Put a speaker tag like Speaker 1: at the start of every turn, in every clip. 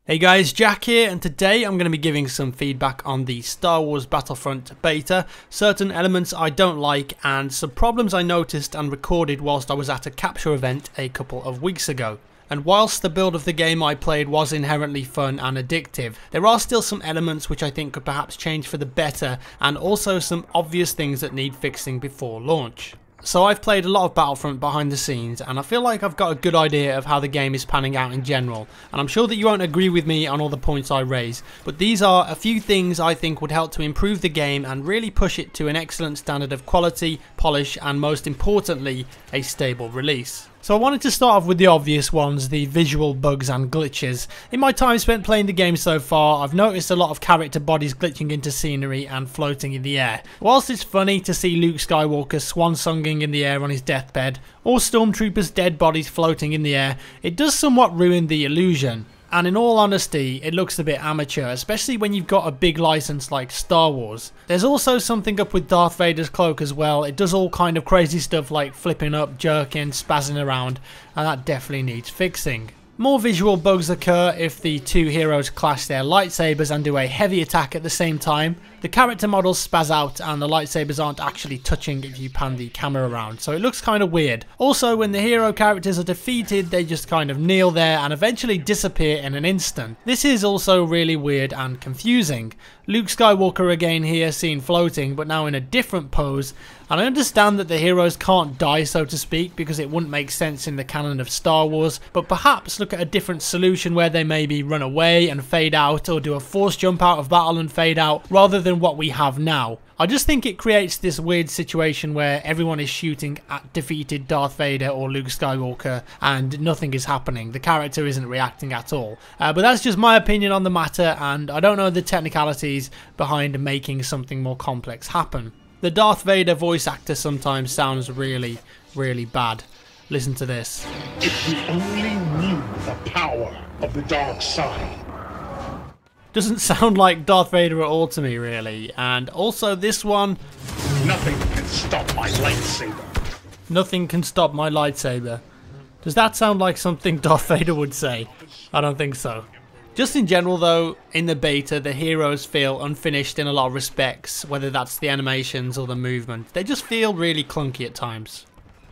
Speaker 1: Hey guys, Jack here, and today I'm going to be giving some feedback on the Star Wars Battlefront Beta, certain elements I don't like, and some problems I noticed and recorded whilst I was at a capture event a couple of weeks ago. And whilst the build of the game I played was inherently fun and addictive, there are still some elements which I think could perhaps change for the better, and also some obvious things that need fixing before launch. So I've played a lot of Battlefront behind the scenes, and I feel like I've got a good idea of how the game is panning out in general, and I'm sure that you won't agree with me on all the points I raise, but these are a few things I think would help to improve the game and really push it to an excellent standard of quality, polish, and most importantly, a stable release. So I wanted to start off with the obvious ones, the visual bugs and glitches. In my time spent playing the game so far, I've noticed a lot of character bodies glitching into scenery and floating in the air. Whilst it's funny to see Luke Skywalker swan-songing in the air on his deathbed, or Stormtroopers' dead bodies floating in the air, it does somewhat ruin the illusion. And in all honesty, it looks a bit amateur, especially when you've got a big license like Star Wars. There's also something up with Darth Vader's cloak as well. It does all kind of crazy stuff like flipping up, jerking, spazzing around, and that definitely needs fixing. More visual bugs occur if the two heroes clash their lightsabers and do a heavy attack at the same time. The character models spaz out and the lightsabers aren't actually touching if you pan the camera around, so it looks kind of weird. Also, when the hero characters are defeated, they just kind of kneel there and eventually disappear in an instant. This is also really weird and confusing. Luke Skywalker again here seen floating, but now in a different pose, and I understand that the heroes can't die, so to speak, because it wouldn't make sense in the canon of Star Wars, but perhaps look at a different solution where they maybe run away and fade out, or do a force jump out of battle and fade out, rather than what we have now. I just think it creates this weird situation where everyone is shooting at defeated Darth Vader or Luke Skywalker and nothing is happening. The character isn't reacting at all. But that's just my opinion on the matter, and I don't know the technicalities behind making something more complex happen. The Darth Vader voice actor sometimes sounds really, really bad. Listen to this.
Speaker 2: If you only knew the power of the dark side.
Speaker 1: Doesn't sound like Darth Vader at all to me, really. And also this one.
Speaker 2: Nothing can stop my lightsaber.
Speaker 1: Nothing can stop my lightsaber. Does that sound like something Darth Vader would say? I don't think so. Just in general though, in the beta, the heroes feel unfinished in a lot of respects, whether that's the animations or the movement. They just feel really clunky at times.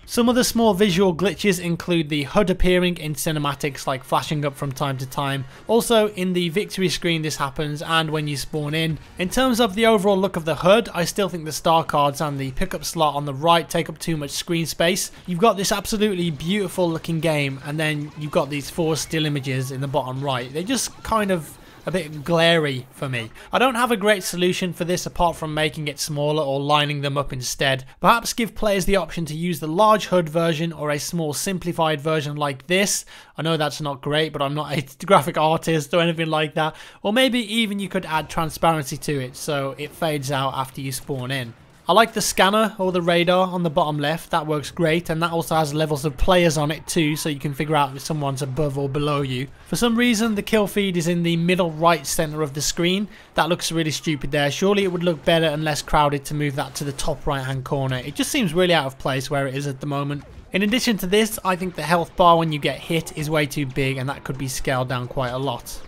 Speaker 1: Some other small visual glitches include the HUD appearing in cinematics, like flashing up from time to time. Also in the victory screen this happens, and when you spawn in. In terms of the overall look of the HUD, I still think the star cards and the pickup slot on the right take up too much screen space. You've got this absolutely beautiful looking game, and then you've got these four still images in the bottom right. They just kind of a bit glary for me. I don't have a great solution for this apart from making it smaller or lining them up instead. Perhaps give players the option to use the large HUD version or a small simplified version like this. I know that's not great, but I'm not a graphic artist or anything like that. Or maybe even you could add transparency to it so it fades out after you spawn in. I like the scanner or the radar on the bottom left, that works great, and that also has levels of players on it too, so you can figure out if someone's above or below you. For some reason the kill feed is in the middle right center of the screen. That looks really stupid there. Surely it would look better and less crowded to move that to the top right hand corner. It just seems really out of place where it is at the moment. In addition to this, I think the health bar when you get hit is way too big, and that could be scaled down quite a lot.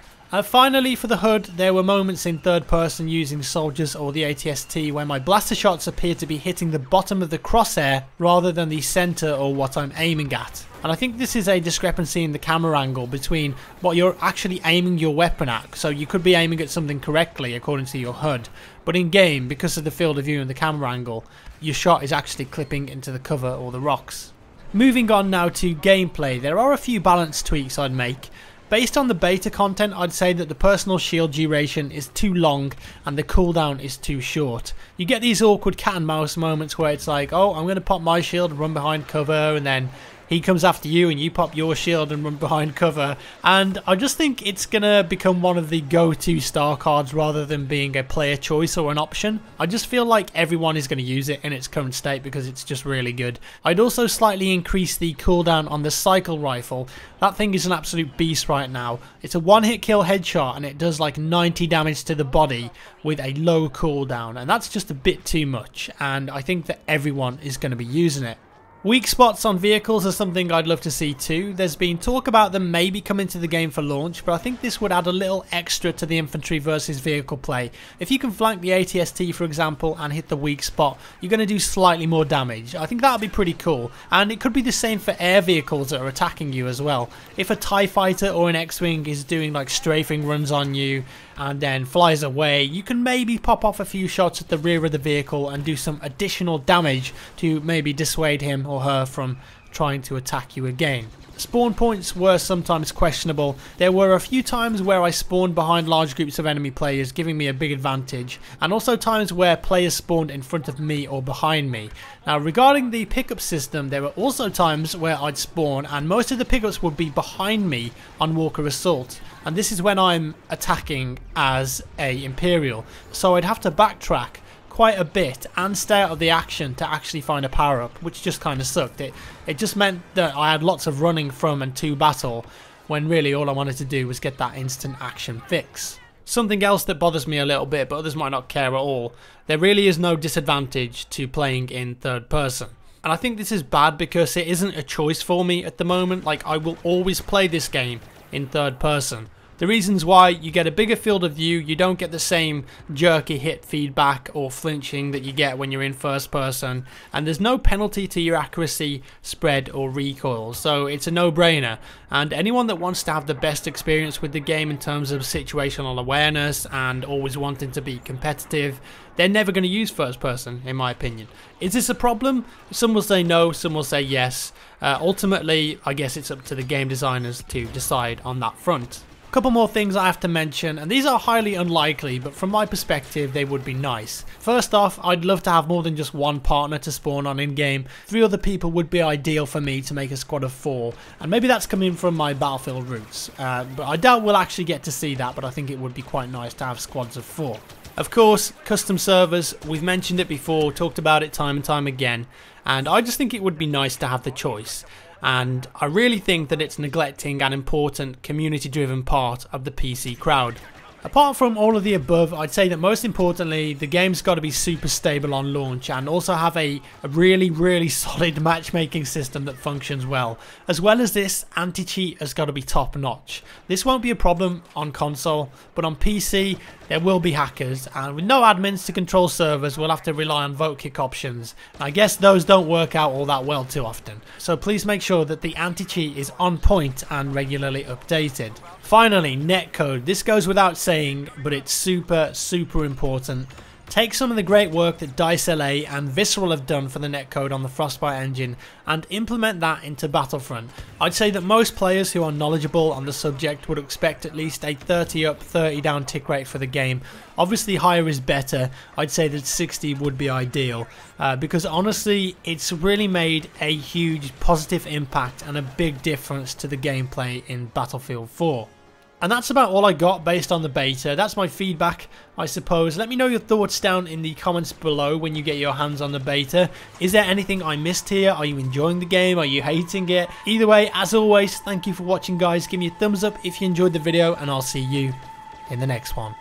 Speaker 1: Finally, for the HUD, there were moments in third person using soldiers or the ATST where my blaster shots appear to be hitting the bottom of the crosshair rather than the center or what I'm aiming at. And I think this is a discrepancy in the camera angle between what you're actually aiming your weapon at. So you could be aiming at something correctly according to your HUD, but in game, because of the field of view and the camera angle, your shot is actually clipping into the cover or the rocks. Moving on now to gameplay, there are a few balance tweaks I'd make. Based on the beta content, I'd say that the personal shield duration is too long and the cooldown is too short. You get these awkward cat and mouse moments where it's like, oh, I'm going to pop my shield and run behind cover, and then he comes after you and you pop your shield and run behind cover, and I just think it's gonna become one of the go-to star cards rather than being a player choice or an option. I just feel like everyone is going to use it in its current state because it's just really good. I'd also slightly increase the cooldown on the cycle rifle. That thing is an absolute beast right now. It's a one-hit kill headshot and it does like 90 damage to the body with a low cooldown, and that's just a bit too much, and I think that everyone is going to be using it. Weak spots on vehicles are something I'd love to see too. There's been talk about them maybe coming to the game for launch, but I think this would add a little extra to the infantry versus vehicle play. If you can flank the ATST for example and hit the weak spot, you're going to do slightly more damage. I think that would be pretty cool, and it could be the same for air vehicles that are attacking you as well. If a TIE fighter or an X-Wing is doing like strafing runs on you and then flies away, you can maybe pop off a few shots at the rear of the vehicle and do some additional damage to maybe dissuade him or her from trying to attack you again. Spawn points were sometimes questionable. There were a few times where I spawned behind large groups of enemy players, giving me a big advantage, and also times where players spawned in front of me or behind me. Now regarding the pickup system, there were also times where I'd spawn and most of the pickups would be behind me on Walker Assault, and this is when I'm attacking as a Imperial, so I'd have to backtrack quite a bit and stay out of the action to actually find a power up, which just kind of sucked. It just meant that I had lots of running from and to battle when really all I wanted to do was get that instant action fix. Something else that bothers me a little bit, but others might not care at all, there really is no disadvantage to playing in third person. And I think this is bad because it isn't a choice for me at the moment. Like, I will always play this game in third person. The reasons why: you get a bigger field of view, you don't get the same jerky hit feedback or flinching that you get when you're in first person, and there's no penalty to your accuracy, spread or recoil, so it's a no-brainer. And anyone that wants to have the best experience with the game in terms of situational awareness and always wanting to be competitive, they're never going to use first person, in my opinion. Is this a problem? Some will say no, some will say yes. Ultimately, I guess it's up to the game designers to decide on that front. Couple more things I have to mention, and these are highly unlikely, but from my perspective they would be nice. First off, I'd love to have more than just one partner to spawn on in game. 3 other people would be ideal for me to make a squad of 4, and maybe that's coming from my Battlefield roots, but I doubt we'll actually get to see that, but I think it would be quite nice to have squads of 4. Of course, custom servers, we've mentioned it before, talked about it time and time again, and I just think it would be nice to have the choice. And I really think that it's neglecting an important community-driven part of the PC crowd. Apart from all of the above, I'd say that most importantly, the game's got to be super stable on launch and also have a really solid matchmaking system that functions well. As well as this, anti-cheat has got to be top notch. This won't be a problem on console, but on PC there will be hackers, and with no admins to control servers we'll have to rely on vote kick options. And I guess those don't work out all that well too often. So please make sure that the anti-cheat is on point and regularly updated. Finally, netcode. This goes without saying, but it's super important. Take some of the great work that DICE LA and Visceral have done for the netcode on the Frostbite engine and implement that into Battlefront. I'd say that most players who are knowledgeable on the subject would expect at least a 30 up, 30 down tick rate for the game. Obviously higher is better. I'd say that 60 would be ideal because honestly it's really made a huge positive impact and a big difference to the gameplay in Battlefield 4. And that's about all I got based on the beta. That's my feedback, I suppose. Let me know your thoughts down in the comments below when you get your hands on the beta. Is there anything I missed here? Are you enjoying the game? Are you hating it? Either way, as always, thank you for watching, guys. Give me a thumbs up if you enjoyed the video, and I'll see you in the next one.